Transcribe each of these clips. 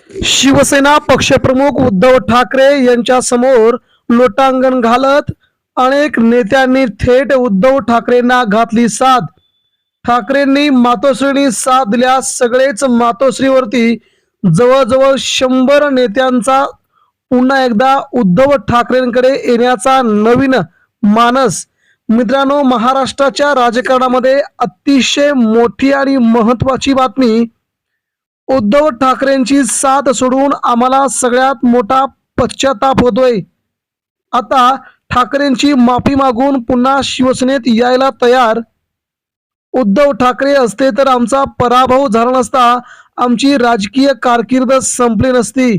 शिवसेना पक्षप्रमुख उद्धव ठाकरे यांच्या समोर लोटांगण घालत अनेक नेत्यांनी थेट उद्धव ठाकरेंना घातली साथ. ठाकरेंनी मातोश्रींनी साथ दिल्यास सगळेच मातोश्रीवरती जवळजवळ 100 नेत्यांचा पुन्हा एकदा उद्धव ठाकरेंकडे येण्याचा नवीन मानस. मित्रांनो, महाराष्ट्राच्या राजकारणामध्ये अतिशय मोठी आणि महत्वाची बातमी. उद्धव ठाकरेंची साथ सोडून आम्हाला सगळ्यात मोठा पश्चाताप होतोय. आता ठाकरेंची माफी मागून पुन्हा शिवसेनेत यायला तयार. उद्धव ठाकरे असते तर आमचा पराभव झाला नसता, आमची राजकीय कारकीर्द संपली नसती.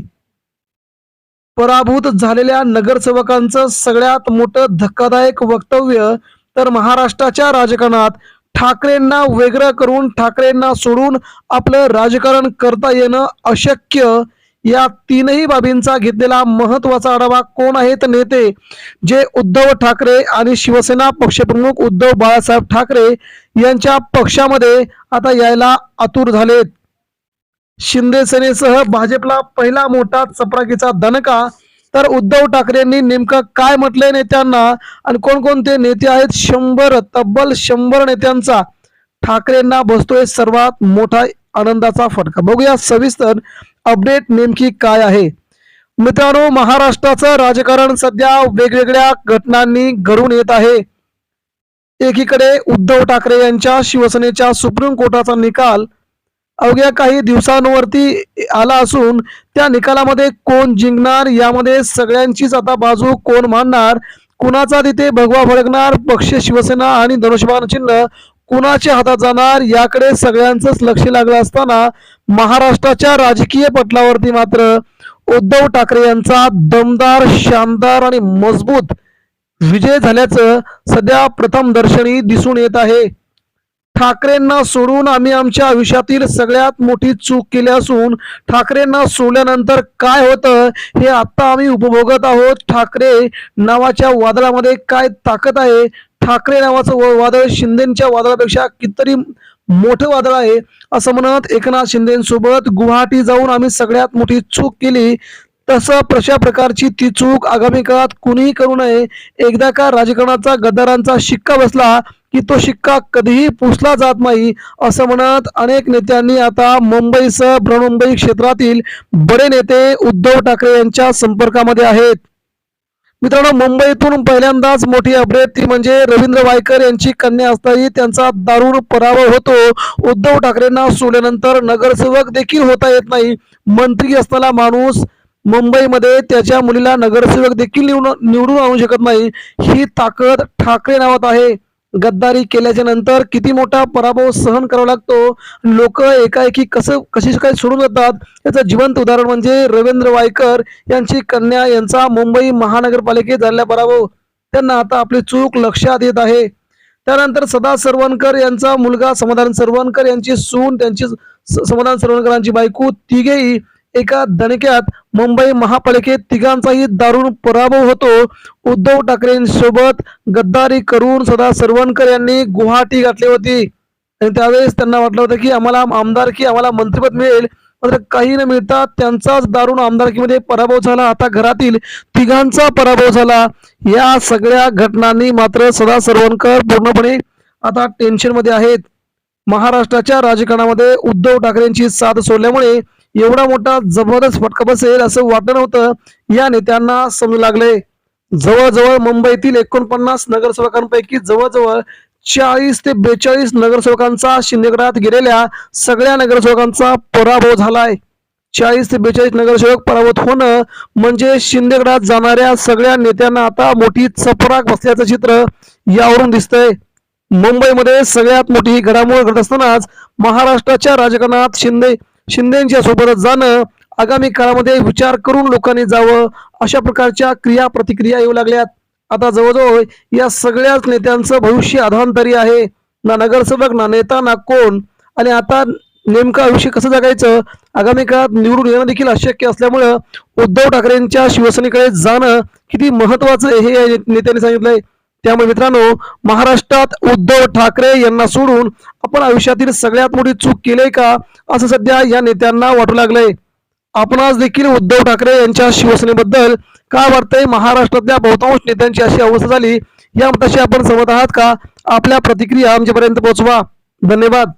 पराभूत झालेल्या नगरसेवकांचं सगळ्यात मोठं धक्कादायक वक्तव्य तर महाराष्ट्राच्या राजकारणात ठाकरेंना वेगळं करून ठाकरेंना सोडून आपलं राजकारण करता येणं अशक्य. या तीनही बाबींचा घेतलेला महत्वाचा आढावा. कोण आहेत नेते जे उद्धव ठाकरे आणि शिवसेना पक्षप्रमुख उद्धव बाळासाहेब ठाकरे यांच्या पक्षामध्ये आता यायला आतुर झालेत. शिंदे सेनेसह भाजपला पहिला मोठा चपराकीचा दणका. तर उद्धव ठाकरेंनी नेमकं काय म्हटलंय नेत्यांना आणि कोणकोणते नेते आहेत? तब्बल 100 नेत्यांचा ठाकरेंना बसतोय सर्वात मोठा आनंदाचा फटका. बघूया सविस्तर अपडेट नेमकी काय आहे. मित्रांनो, महाराष्ट्राचं राजकारण सध्या वेगवेगळ्या घटनांनी घडून येत आहे. एकीकडे उद्धव ठाकरे यांच्या शिवसेनेच्या सुप्रीम कोर्टाचा निकाल अवघ्या काही दिवसांवरती आला असून त्या निकालामध्ये कोण जिंकणार यामध्ये सगळ्यांचीच आता बाजू कोण मांडणार, कुणाचा तिथे भगवा फडकणार, पक्ष शिवसेना आणि धनुष्यबाण चिन्ह कुणाच्या हातात जाणार याकडे सगळ्यांचंच लक्ष लागलं असताना महाराष्ट्राच्या राजकीय पटलावरती मात्र उद्धव ठाकरे यांचा दमदार, शानदार आणि मजबूत विजय झाल्याचं सध्या प्रथमदर्शनी दिसून येत आहे. ठाकरेंना सोडून आम्ही आमच्या आयुष्यातील सगळ्यात मोठी चूक केली असून ठाकरेंना सोडल्यानंतर काय होतं हे आता आम्ही उपभोगत आहोत. ठाकरे नावाच्या वादळामध्ये काय ताकद आहे. ठाकरे नावाचं वादळ शिंदेच्या वादळापेक्षा कितीतरी मोठं वादळ आहे असं म्हणत एकनाथ शिंदेसोबत गुवाहाटी जाऊन आम्ही सगळ्यात मोठी चूक केली. तसं अशा प्रकारची ती चूक आगामी काळात कुणीही करू नये. एकदा का राजकारणाचा गद्दारांचा शिक्का बसला की तो शिक्का कधीही पुसला जात नाही असं म्हणत अनेक नेत्यांनी आता मुंबईसह बृहन्मुंबई क्षेत्रातील बडे नेते उद्धव ठाकरे यांच्या संपर्कामध्ये आहेत. मित्रांनो, मुंबईतून पहिल्यांदाच मोठी अपडेट ती म्हणजे रवींद्र वायकर यांची कन्या असतानाही त्यांचा दारुण पराभव होतो. उद्धव ठाकरेंना सोडल्यानंतर नगरसेवक देखील होता येत नाही. मंत्री असणारा माणूस मुंबईमध्ये त्याच्या मुलीला नगरसेवक देखील निवडून आणू शकत नाही. ही ताकद ठाकरे नावात आहे. गद्दारी केल्याच्या नंतर किती मोठा पराभव सहन करावा लागतो, लोक एकाएकी कशी काय सोडून जातात याचं जिवंत उदाहरण म्हणजे रवींद्र वायकर यांची कन्या यांचा मुंबई महानगरपालिकेत झालेला पराभव. त्यांना आता आपली चूक लक्षात येत आहे. त्यानंतर सदा सरवणकर यांचा मुलगा समाधान सरवणकर यांची सून, त्यांची समाधान सरवणकरांची बायको, तिघेही एका दणक्यात मुंबई महापालिकेत तिघांचाही दारुण पराभव होतो. उद्धव ठाकरेंसोबत गद्दारी करून सदा सरवणकर यांनी गुवाहाटी गाठली होती आणि त्यावेळेस त्यांना वाटलं होतं की आम्हाला आमदारकी, आम्हाला मंत्रिपद मिळेल, मात्र काही न मिळता त्यांचाच दारुण आमदारकीमध्ये पराभव झाला. आता घरातील तिघांचा पराभव झाला. या सगळ्या घटनांनी मात्र सदा सरवणकर पूर्णपणे आता टेन्शन मध्ये आहेत. महाराष्ट्राच्या राजकारणामध्ये उद्धव ठाकरेंची साथ सोडल्यामुळे एवढा मोठा जबरदस्त फटका बसेल असं वाटत नव्हतं. या नेत्यांना समजू लागले. जवळजवळ मुंबईतील 49 नगरसेवकांपैकी जवळजवळ 40 ते 42 नगरसेवकांचा शिंदेगडात गेलेल्या सगळ्या नगरसेवकांचा पराभव झालाय. 40 ते 42 नगरसेवक पराभूत होणं म्हणजे शिंदेगडात जाणाऱ्या सगळ्या नेत्यांना आता मोठी चपराक बसल्याचं चित्र यावरून दिसतंय. मुंबईमध्ये सगळ्यात मोठी घडामोड घडत असतानाच महाराष्ट्राच्या राजकारणात शिंदेच्या सोबतच जाणं आगामी काळामध्ये विचार करून लोकांनी जावं अशा प्रकारच्या क्रिया प्रतिक्रिया येऊ लागल्यात. आता जवळजवळ या सगळ्याच नेत्यांचं भविष्य अधांतरी आहे. ना नगरसेवक, ना नेता, ना कोण. आणि आता नेमकं आयुष्य कसं जगायचं आगामी काळात निवडून येणं देखील अशक्य असल्यामुळं उद्धव ठाकरेंच्या शिवसेनेकडे जाणं किती महत्वाचं हे या नेत्यांनी सांगितलंय. त्यामुळे मित्रांनो, महाराष्ट्रात उद्धव ठाकरे यांना सोडून आपण आयुष्यातील सगळ्यात मोठी चूक केली का असं सध्या या नेत्यांना वाटू लागलंय. आपणास देखील उद्धव ठाकरे यांच्या शिवसेनेबद्दल काय वाटतंय? महाराष्ट्रातल्या बहुतांश नेत्यांची अशी अवस्था झाली, या मताशी आपण सहमत आहात का? आपल्या प्रतिक्रिया आमच्यापर्यंत पोहोचवा. धन्यवाद.